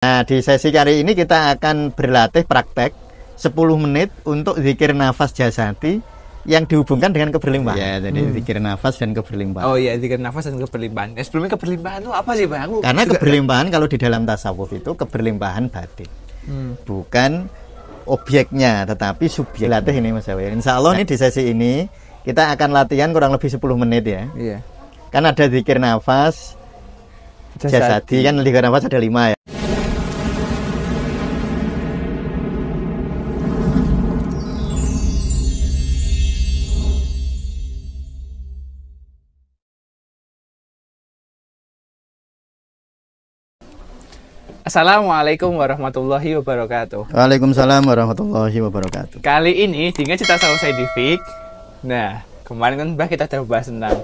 Nah, di sesi kali ini kita akan berlatih praktek 10 menit untuk zikir nafas jasati yang dihubungkan dengan keberlimpahan. Ya, jadi zikir nafas dan keberlimpahan. Oh iya, zikir nafas dan keberlimpahan. Sebelumnya keberlimpahan itu apa sih, Bang? Karena keberlimpahan kalau di dalam tasawuf itu keberlimpahan batin. Bukan objeknya, tetapi subjek. Latih ini Mas Jawa. Insya Allah nih di sesi ini kita akan latihan kurang lebih 10 menit ya. Iya. Kan ada zikir nafas jasati, kan zikir nafas ada 5 ya. Assalamualaikum warahmatullahi wabarakatuh. Waalaikumsalam warahmatullahi wabarakatuh. Kali ini dengan cerita Tasawuf Saintifik. Nah, kemarin kan kita udah bahas tentang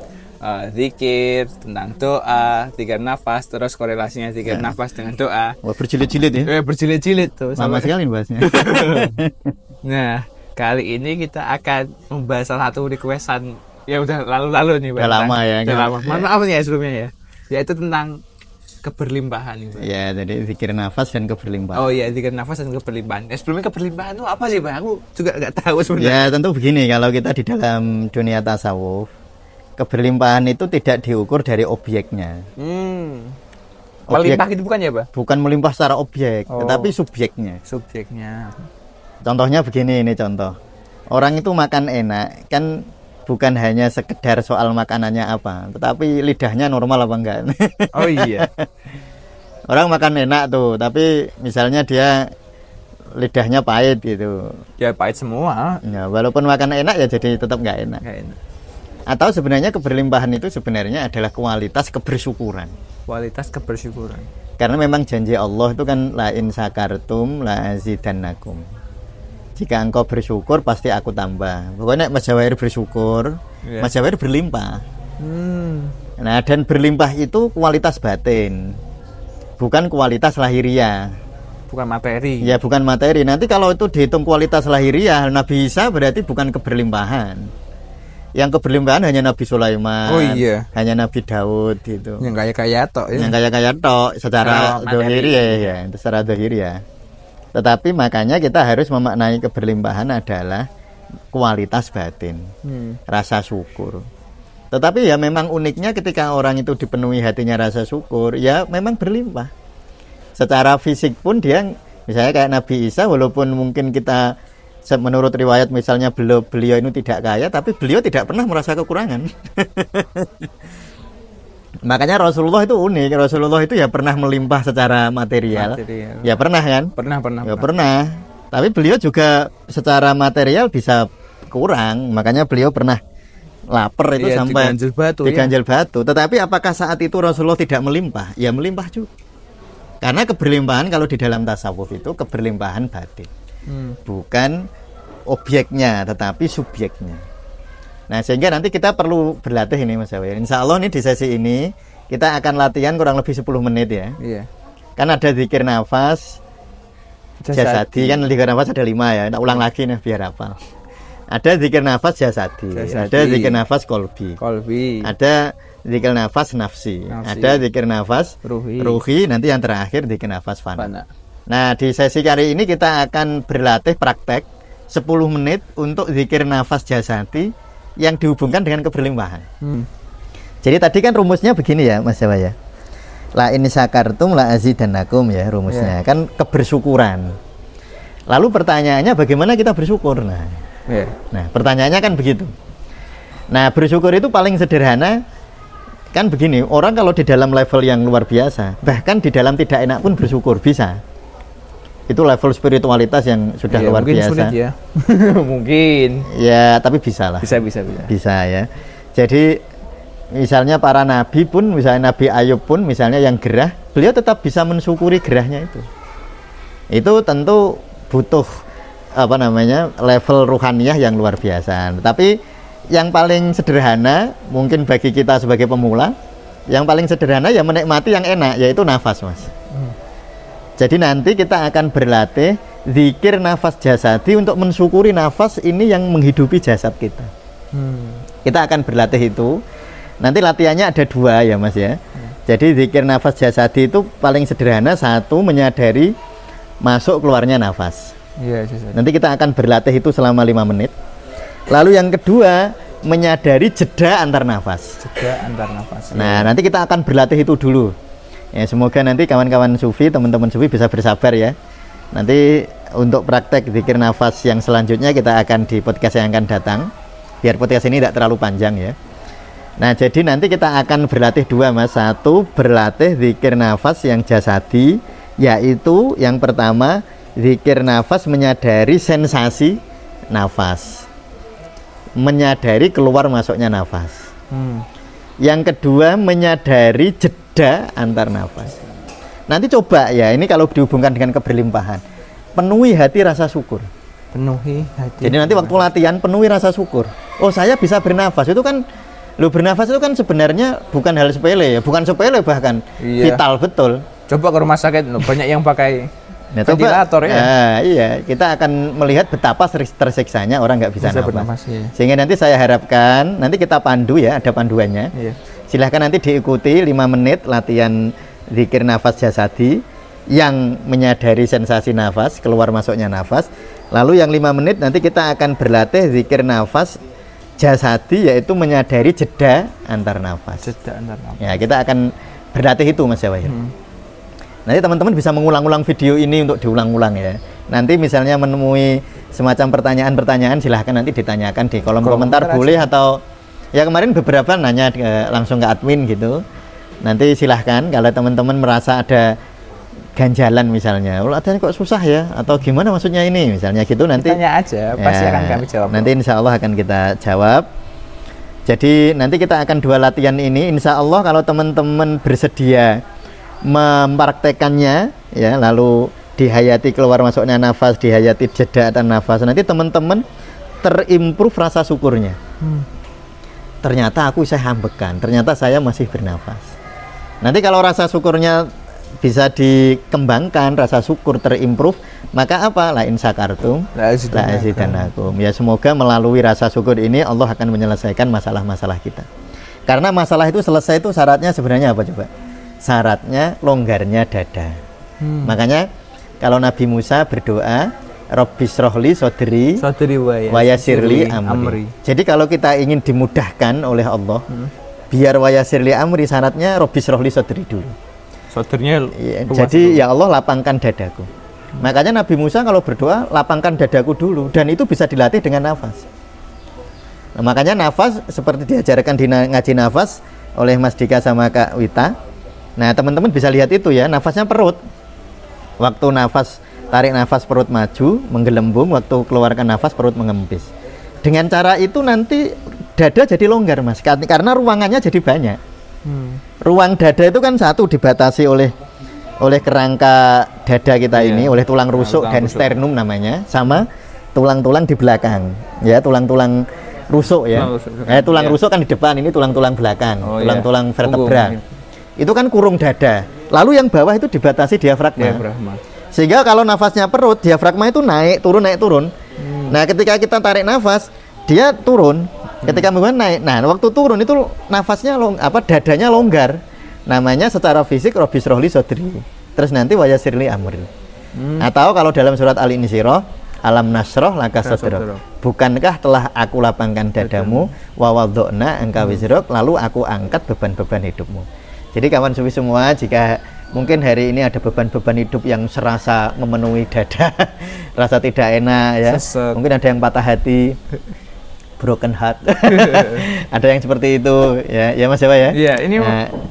zikir, tentang doa, zikir nafas, terus korelasinya zikir nafas dengan doa. Wah, berjilid-jilid ya? Berjilid-jilid tuh. Lama sekali bahasnya. Nah, kali ini kita akan membahas salah satu requestan ya udah lalu-lalu nih, Bang. Udah lama ya. Udah lama. Maaf nih ya sebelumnya ya. Yaitu tentang keberlimpahan nih, Bang. Ya, jadi zikir nafas dan keberlimpahan. Oh iya, zikir nafas dan keberlimpahan. Sebelumnya keberlimpahan itu apa sih, Bang? Aku juga nggak tahu sebenarnya. Ya, tentu begini, kalau kita di dalam dunia tasawuf, keberlimpahan itu tidak diukur dari objeknya. Melimpah gitu bukan ya, Bang? Bukan melimpah secara objek, tetapi subjeknya. Subjeknya. Contohnya begini, ini contoh. Orang itu makan enak, kan bukan hanya sekedar soal makanannya apa, tetapi lidahnya normal apa enggak. Oh iya. Orang makan enak tuh, tapi misalnya dia lidahnya pahit gitu. Ya pahit semua. Ya, walaupun makan enak ya jadi tetap enggak enak. Atau sebenarnya keberlimpahan itu sebenarnya adalah kualitas kebersyukuran. Kualitas kebersyukuran. Karena memang janji Allah itu kan la in sakartum la azidannakum. Jika engkau bersyukur pasti aku tambah. Pokoknya Mas Jawair bersyukur, Mas Jawair berlimpah. Nah, dan berlimpah itu kualitas batin, bukan kualitas lahiriah. Bukan materi. Ya, bukan materi. Nanti kalau itu dihitung kualitas lahiriah, Nabi Isa berarti bukan keberlimpahan. Yang keberlimpahan hanya Nabi Sulaiman, hanya Nabi Daud gitu. Yang kaya-kaya tok ya. Yang kaya-kaya tok secara zahiri ya, secara zahiri ya. Tetapi makanya kita harus memaknai keberlimpahan adalah kualitas batin, rasa syukur. Tetapi ya memang uniknya ketika orang itu dipenuhi hatinya rasa syukur, ya memang berlimpah. Secara fisik pun dia, misalnya kayak Nabi Isa, walaupun mungkin kita menurut riwayat misalnya beliau ini tidak kaya, tapi beliau tidak pernah merasa kekurangan. Makanya Rasulullah itu unik. Rasulullah itu ya pernah melimpah secara material. Ya pernah kan? Pernah. Tapi beliau juga secara material bisa kurang. Makanya beliau pernah lapar itu sampai diganjel batu. Tetapi apakah saat itu Rasulullah tidak melimpah? Ya melimpah juga. Karena keberlimpahan kalau di dalam tasawuf itu keberlimpahan batin. Bukan objeknya, tetapi subjeknya. Nah, sehingga nanti kita perlu berlatih ini Mas Jawa. Insya Allah nih di sesi ini kita akan latihan kurang lebih 10 menit ya. Iya. Kan ada zikir nafas jasati, kan zikir nafas ada 5 ya. Kita ulang lagi nih biar hafal. Ada zikir nafas jasati. Ada zikir nafas kolbi. Ada zikir nafas nafsi. Ada zikir nafas ruhi. Nanti yang terakhir zikir nafas fana. Nah, di sesi kali ini kita akan berlatih praktek 10 menit untuk zikir nafas jasati yang dihubungkan dengan keberlimpahan. Jadi tadi kan rumusnya begini ya Mas Jawa ya. La in sakartum la azidannakum ya rumusnya. Kan kebersyukuran. Lalu pertanyaannya bagaimana kita bersyukur? Nah, pertanyaannya kan begitu. Nah, bersyukur itu paling sederhana kan begini, orang kalau di dalam level yang luar biasa, bahkan di dalam tidak enak pun bersyukur bisa. Itu level spiritualitas yang sudah luar biasa. Sulit ya. Mungkin. Ya, tapi bisa lah. Bisa ya. Jadi misalnya para nabi pun, misalnya Nabi Ayub pun misalnya yang gerah, beliau tetap bisa mensyukuri gerahnya itu. Itu tentu butuh level ruhaniyah yang luar biasa. Tapi yang paling sederhana mungkin bagi kita sebagai pemula, yang paling sederhana ya menikmati yang enak, yaitu nafas, Mas. Jadi nanti kita akan berlatih zikir nafas jasati untuk mensyukuri nafas ini yang menghidupi jasad kita. Kita akan berlatih itu. Nanti latihannya ada 2 ya Mas ya. Jadi zikir nafas jasadi itu paling sederhana, satu menyadari masuk keluarnya nafas. Iya, nanti kita akan berlatih itu selama 5 menit. Lalu yang kedua menyadari jeda antar nafas. Nah, nanti kita akan berlatih itu dulu. Ya, semoga nanti kawan-kawan sufi, teman-teman sufi bisa bersabar ya. Nanti untuk praktek zikir nafas yang selanjutnya kita akan di podcast yang akan datang. Biar podcast ini tidak terlalu panjang ya. Nah, jadi nanti kita akan berlatih 2 Mas. Satu, berlatih zikir nafas yang jasadi, yaitu yang pertama zikir nafas menyadari sensasi nafas, menyadari keluar masuknya nafas. Yang kedua menyadari jeda antar nafas. Nanti coba ya, ini kalau dihubungkan dengan keberlimpahan, penuhi hati rasa syukur. Jadi nanti waktu latihan penuhi rasa syukur. Oh, saya bisa bernafas. Itu kan bernafas itu kan sebenarnya bukan hal sepele ya, bukan sepele bahkan vital betul. Coba ke rumah sakit banyak yang pakai ventilator ya. Iya, kita akan melihat betapa tersiksanya orang nggak bisa nafas. Iya. Sehingga nanti saya harapkan nanti kita pandu ya, ada panduannya. Iya. Silahkan nanti diikuti 5 menit latihan zikir nafas jasadi yang menyadari sensasi nafas, keluar masuknya nafas. Lalu yang 5 menit nanti kita akan berlatih zikir nafas jasadi, yaitu menyadari jeda antar nafas. Ya, kita akan berlatih itu Mas Jawahir. Nanti teman-teman bisa mengulang-ulang video ini untuk diulang-ulang ya. Nanti misalnya menemui semacam pertanyaan-pertanyaan, silahkan nanti ditanyakan di kolom komentar boleh, atau ya kemarin beberapa nanya langsung ke admin gitu. Nanti silahkan kalau teman-teman merasa ada ganjalan misalnya, latihan kok susah ya, atau gimana maksudnya ini misalnya gitu, nanti tanya aja, pasti akan kami jawab. Nanti insya Allah akan kita jawab. Jadi nanti kita akan 2 latihan ini, insya Allah kalau teman-teman bersedia mempraktekannya ya, lalu dihayati keluar masuknya nafas, dihayati jeda antar nafas, nanti teman-teman terimprove rasa syukurnya. Ternyata aku saya hambekan, ternyata saya masih bernafas. Nanti kalau rasa syukurnya bisa dikembangkan, rasa syukur terimprove, maka apa? La in syakartum la azidanakum. Ya, semoga melalui rasa syukur ini Allah akan menyelesaikan masalah-masalah kita. Karena masalah itu selesai itu syaratnya sebenarnya apa coba? Syaratnya longgarnya dada. Makanya kalau Nabi Musa berdoa, Rabbis rohli sodri wayasirli amri. Jadi kalau kita ingin dimudahkan oleh Allah, biar wayasirli amri, syaratnya Rabbis rohli sodri dulu. Jadi ya Allah lapangkan dadaku. Makanya Nabi Musa kalau berdoa lapangkan dadaku dulu, dan itu bisa dilatih dengan nafas. Nah, makanya nafas seperti diajarkan di ngaji nafas oleh Mas Dika sama Kak Wita. Nah, teman-teman bisa lihat itu ya, nafasnya perut. Waktu nafas, tarik nafas perut maju, menggelembung, waktu keluarkan nafas perut mengempis. Dengan cara itu nanti dada jadi longgar Mas, karena ruangannya jadi banyak. Ruang dada itu kan satu dibatasi oleh kerangka dada kita ini, oleh tulang rusuk dan sternum namanya, sama tulang-tulang di belakang. Ya, tulang-tulang rusuk ya. Tulang rusuk kan di depan, ini tulang-tulang belakang, tulang-tulang vertebra. Itu kan kurung dada. Lalu yang bawah itu dibatasi diafragma. Sehingga kalau nafasnya perut, diafragma itu naik turun. Nah, ketika kita tarik nafas, dia turun. Ketika memang naik, nah waktu turun itu nafasnya dadanya longgar. Namanya secara fisik Rabbis rohli sodri. Terus nanti wayasirli amri. Atau kalau dalam surat Al-Insyirah, alam nasroh laka sodro. Bukankah telah aku lapangkan dadamu, wawadokna angka wizrok, lalu aku angkat beban-beban hidupmu. Jadi kawan sufi semua, jika mungkin hari ini ada beban-beban hidup yang serasa memenuhi dada, rasa tidak enak ya, mungkin ada yang patah hati, broken heart. Ada yang seperti itu ya Mas Jawa ya. Iya, ini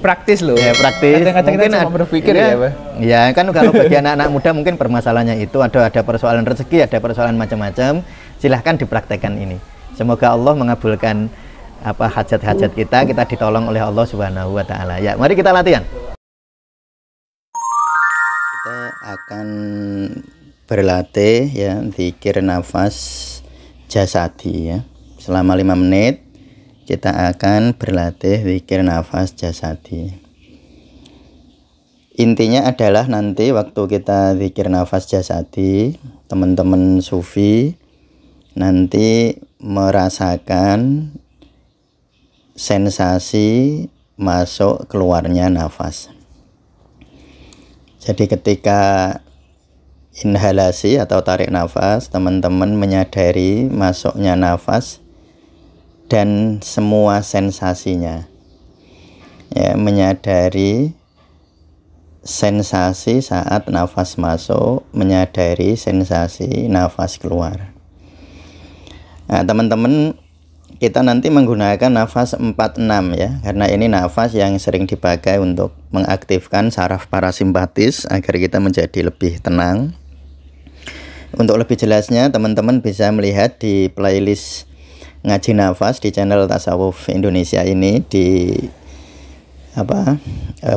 praktis loh. Ya, praktis. Kadang-kadang mungkin kita cuma berpikir ya, Pak. Ya, kan kalau bagi anak-anak muda mungkin permasalahannya itu ada persoalan rezeki, ada persoalan macam-macam. Silahkan dipraktekkan ini. Semoga Allah mengabulkan hajat-hajat kita ditolong oleh Allah Subhanahu wa taala. Ya, mari kita latihan. Kita akan berlatih ya zikir nafas jasadi ya. Selama 5 menit kita akan berlatih zikir nafas jasadi. Intinya adalah nanti waktu kita zikir nafas jasadi, teman-teman sufi nanti merasakan sensasi masuk keluarnya nafas. Jadi ketika inhalasi atau tarik nafas, teman-teman menyadari masuknya nafas dan semua sensasinya. Ya, menyadari sensasi saat nafas masuk, menyadari sensasi nafas keluar. Nah, teman-teman, kita nanti menggunakan nafas 4-6 ya, karena ini nafas yang sering dipakai untuk mengaktifkan saraf parasimpatis agar kita menjadi lebih tenang. Untuk lebih jelasnya, teman-teman bisa melihat di playlist ngaji nafas di channel Tasawuf Indonesia ini, di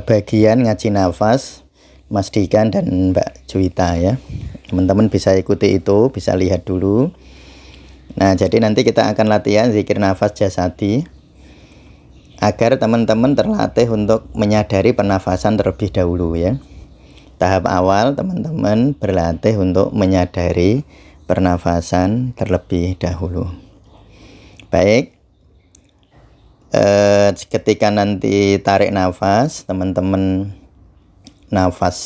bagian ngaji nafas Mas Dikan dan Mbak Juwita ya. Teman-teman bisa ikuti itu, bisa lihat dulu. Nah, jadi nanti kita akan latihan zikir nafas jasadi agar teman-teman terlatih untuk menyadari pernafasan terlebih dahulu ya. Tahap awal teman-teman berlatih untuk menyadari pernafasan terlebih dahulu. Baik, ketika nanti tarik nafas, teman-teman nafas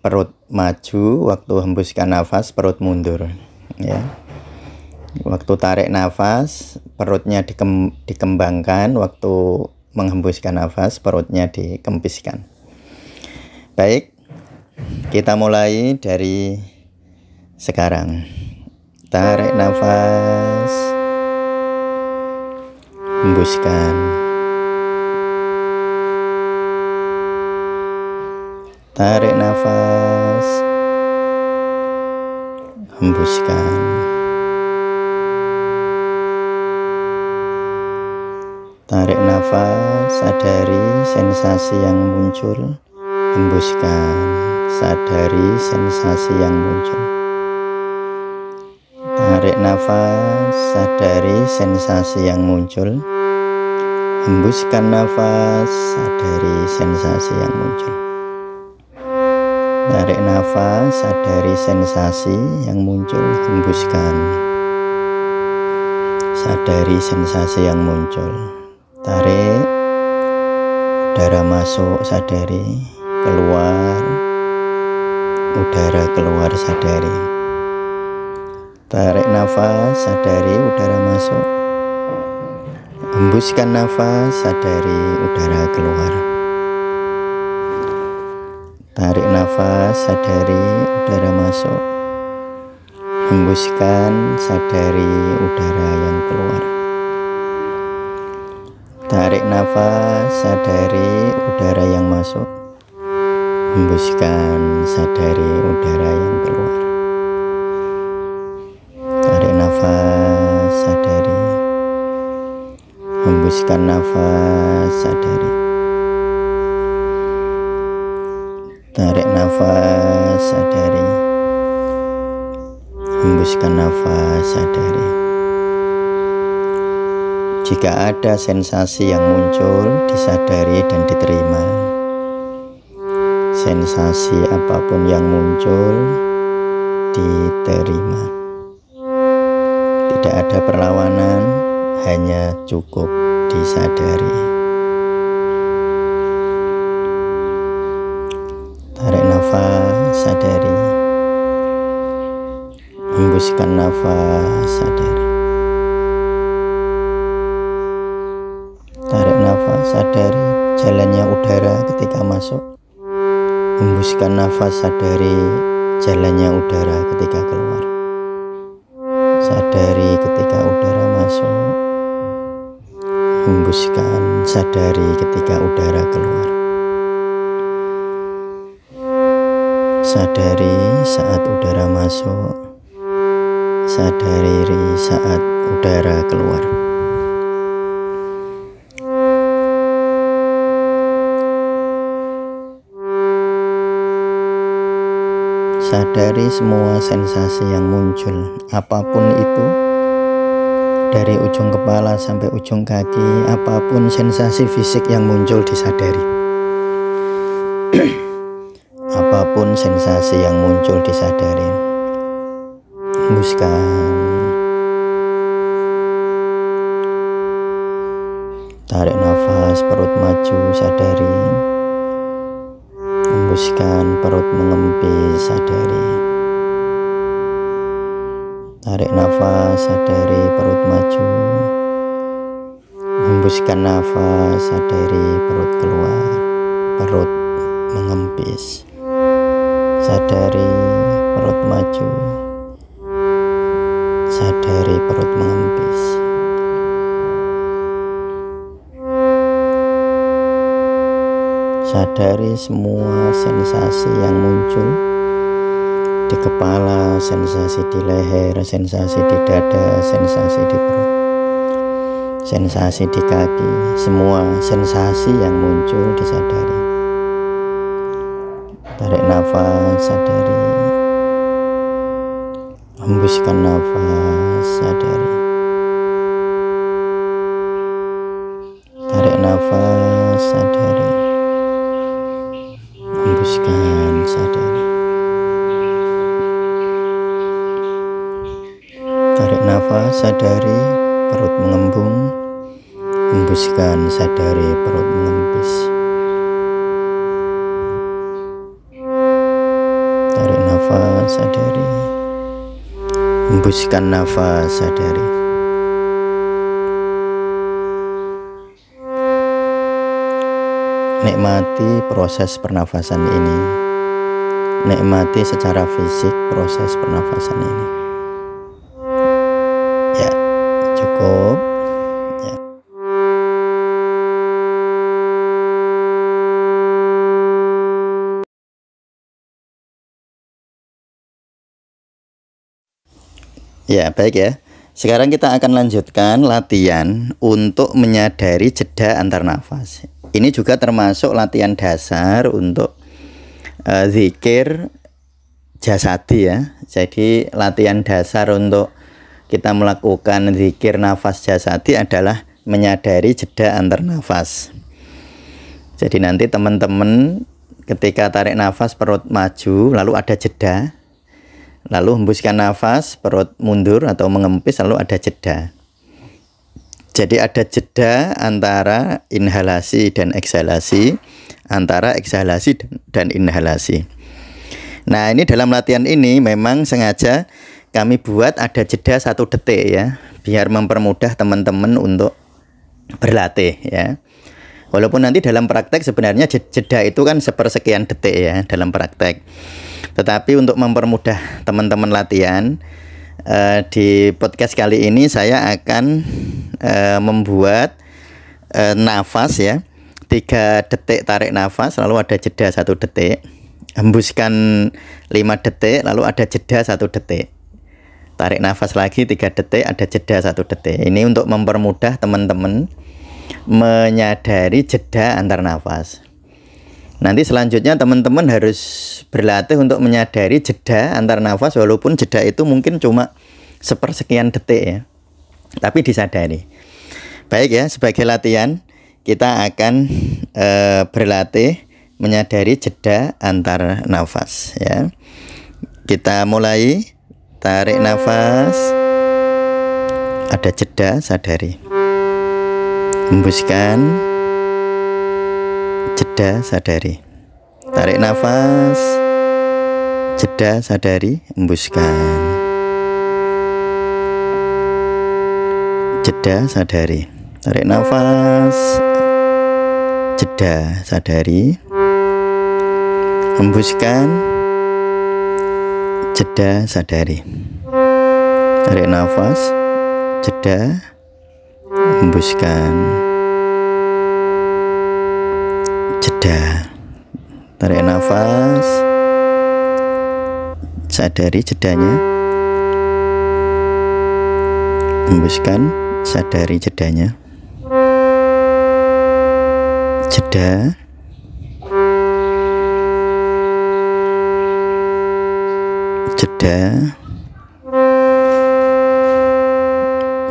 perut maju, waktu hembuskan nafas perut mundur ya. Waktu tarik nafas perutnya dikembangkan, waktu menghembuskan nafas perutnya dikempiskan. Baik, kita mulai dari sekarang. Tarik nafas, hembuskan. Tarik nafas, hembuskan. Tarik nafas, sadari sensasi yang muncul, hembuskan, sadari sensasi yang muncul. Tarik nafas, sadari sensasi yang muncul, hembuskan nafas, sadari sensasi yang muncul. Tarik nafas, sadari sensasi yang muncul, hembuskan, sadari sensasi yang muncul. Tarik, udara masuk, sadari, keluar, udara keluar, sadari. Tarik nafas, sadari udara masuk, hembuskan nafas, sadari udara keluar. Tarik nafas, sadari udara masuk, hembuskan, sadari udara yang keluar. Tarik nafas, sadari udara yang masuk, hembuskan, sadari udara yang keluar. Tarik nafas, sadari, hembuskan nafas, sadari. Tarik nafas, sadari, hembuskan nafas, sadari. Jika ada sensasi yang muncul, disadari dan diterima. Sensasi apapun yang muncul, diterima. Tidak ada perlawanan, hanya cukup disadari. Tarik nafas, sadari. Hembuskan nafas, sadari. Tarik nafas, sadari jalannya udara ketika masuk. Hembuskan nafas, sadari jalannya udara ketika keluar. Sadari ketika udara masuk, hembuskan, sadari ketika udara keluar. Sadari saat udara masuk, sadari saat udara keluar. Sadari semua sensasi yang muncul, apapun itu, dari ujung kepala sampai ujung kaki, apapun sensasi fisik yang muncul disadari. Apapun sensasi yang muncul disadari. Hembuskan. Tarik nafas, perut maju, sadari. Hembuskan, perut mengempis, sadari. Tarik nafas, sadari, perut maju. Hembuskan nafas, sadari, perut keluar. Perut mengempis. Sadari, perut maju. Sadari, perut mengempis. Sadari semua sensasi yang muncul di kepala, sensasi di leher, sensasi di dada, sensasi di perut, sensasi di kaki. Semua sensasi yang muncul disadari. Tarik nafas, sadari. Hembuskan nafas, sadari. Tarik nafas, sadari. Hembuskan, sadari. Tarik nafas, sadari, perut mengembung. Hembuskan, sadari, perut mengempis. Tarik nafas, sadari. Hembuskan nafas, sadari. Nikmati proses pernafasan ini. Nikmati secara fisik proses pernafasan ini. Ya, cukup. Ya. Ya, baik ya. Sekarang kita akan lanjutkan latihan untuk menyadari jeda antar nafas. Ini juga termasuk latihan dasar untuk zikir jasadi ya. Jadi latihan dasar untuk kita melakukan zikir nafas jasadi adalah menyadari jeda antar nafas. Jadi nanti teman-teman ketika tarik nafas perut maju lalu ada jeda, lalu hembuskan nafas perut mundur atau mengempis lalu ada jeda. Jadi ada jeda antara inhalasi dan eksalasi, antara eksalasi dan inhalasi. Nah, ini dalam latihan ini memang sengaja kami buat ada jeda 1 detik ya, biar mempermudah teman-teman untuk berlatih ya. Walaupun nanti dalam praktek sebenarnya jeda itu kan sepersekian detik ya dalam praktek. Tetapi untuk mempermudah teman-teman latihan, di podcast kali ini saya akan membuat nafas ya, 3 detik tarik nafas lalu ada jeda 1 detik, hembuskan 5 detik lalu ada jeda 1 detik, tarik nafas lagi 3 detik ada jeda 1 detik. Ini untuk mempermudah teman-teman menyadari jeda antar nafas. Nanti selanjutnya teman-teman harus berlatih untuk menyadari jeda antar nafas, walaupun jeda itu mungkin cuma sepersekian detik ya, tapi disadari. Baik ya, sebagai latihan kita akan berlatih menyadari jeda antar nafas ya. Kita mulai, tarik nafas, ada jeda, sadari. Hembuskan, jeda, sadari. Tarik nafas, jeda, sadari, hembuskan. Jeda, sadari. Tarik nafas, jeda, sadari. Hembuskan, jeda, sadari. Tarik nafas, jeda, hembuskan, jeda. Tarik nafas, sadari jedanya. Hembuskan, sadari jedanya. Jeda. Jeda.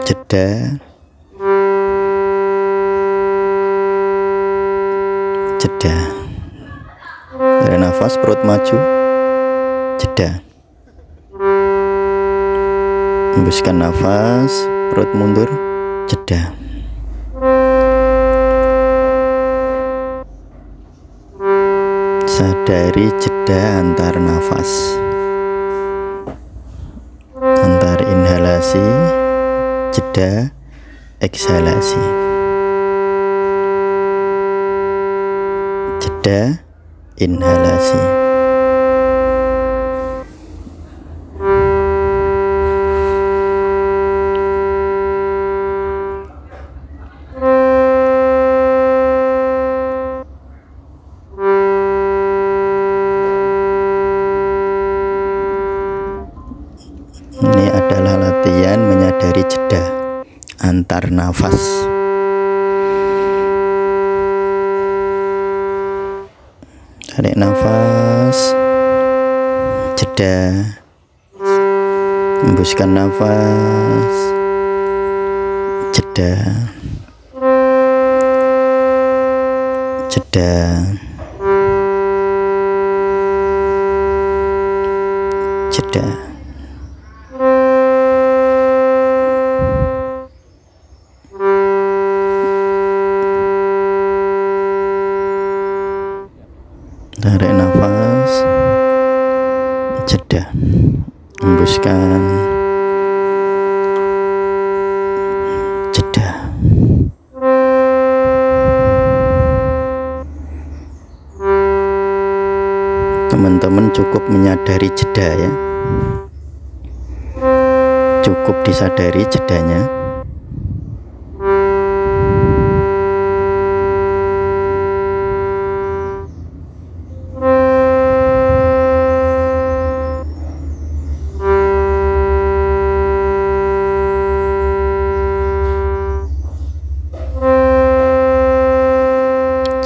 Jeda. Jeda. Tarik nafas, perut maju, jeda. Hembuskan nafas, perut mundur, jeda. Sadari jeda antar nafas, antar inhalasi, jeda eksalasi, jeda inhalasi. Ini adalah latihan menyadari jeda antar nafas. Tarik nafas, jeda, hembuskan nafas, jeda, jeda, jeda. Tarik nafas, jeda, hembuskan, jeda. Teman-teman cukup menyadari jeda ya, cukup disadari jedanya.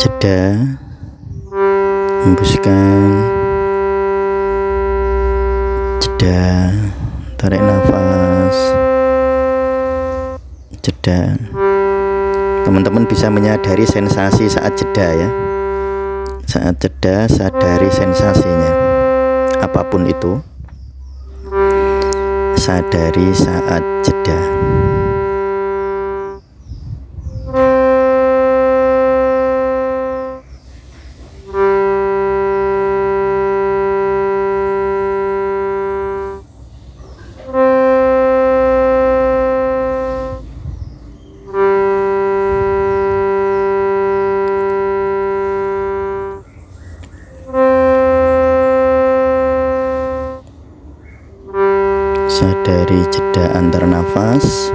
Jeda, hembuskan, jeda, tarik nafas, jeda. Teman-teman bisa menyadari sensasi saat jeda ya. Saat jeda sadari sensasinya, apapun itu, sadari saat jeda. Sadari jeda antar nafas.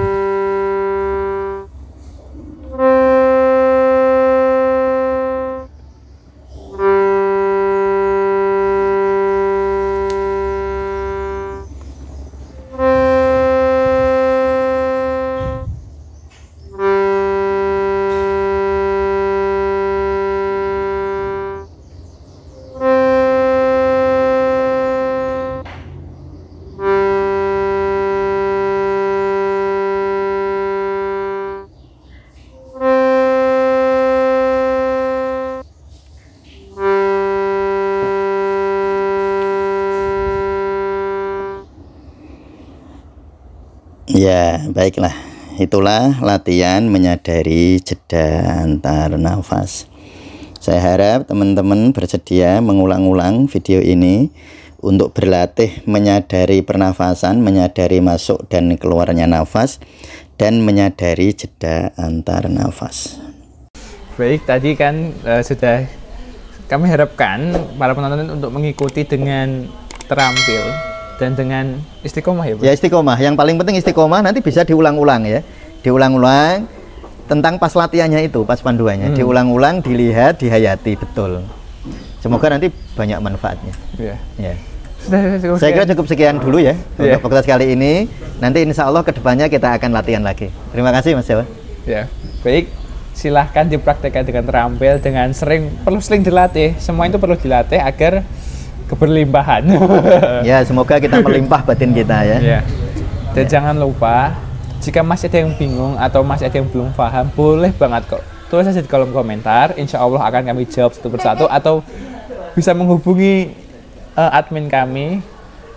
Ya, baiklah. Itulah latihan menyadari jeda antar nafas. Saya harap teman-teman bersedia mengulang-ulang video ini untuk berlatih menyadari pernafasan, menyadari masuk dan keluarnya nafas, dan menyadari jeda antar nafas. Baik, tadi kan sudah kami harapkan para penonton untuk mengikuti dengan terampil dan dengan istiqomah ya, Bu? Ya, istiqomah. Yang paling penting istiqomah, nanti bisa diulang-ulang ya. Diulang-ulang tentang pas latihannya itu, pas panduannya. Diulang-ulang, dilihat, dihayati, betul. Semoga nanti banyak manfaatnya. Ya. Ya. Saya kira cukup sekian dulu ya untuk podcast kali ini. Nanti insya Allah kedepannya kita akan latihan lagi. Terima kasih Mas Jawa. Ya, baik. Silahkan dipraktekkan dengan terampil, dengan perlu sering dilatih. Semua itu perlu dilatih agar keberlimpahan. Ya, semoga kita melimpah batin kita ya. Ya. Dan jangan lupa, jika masih ada yang bingung atau masih ada yang belum paham, boleh banget kok tulis saja di kolom komentar. Insya Allah akan kami jawab satu persatu, atau bisa menghubungi admin kami.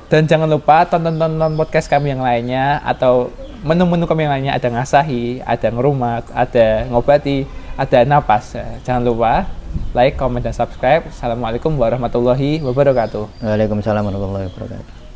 Dan jangan lupa tonton podcast kami yang lainnya, atau menu-menu kami yang lainnya. Ada ngasahi, ada ngerumat, ada ngobati, ada napas. Jangan lupa. like, comment, dan subscribe. Assalamualaikum warahmatullahi wabarakatuh. Waalaikumsalam warahmatullahi wabarakatuh.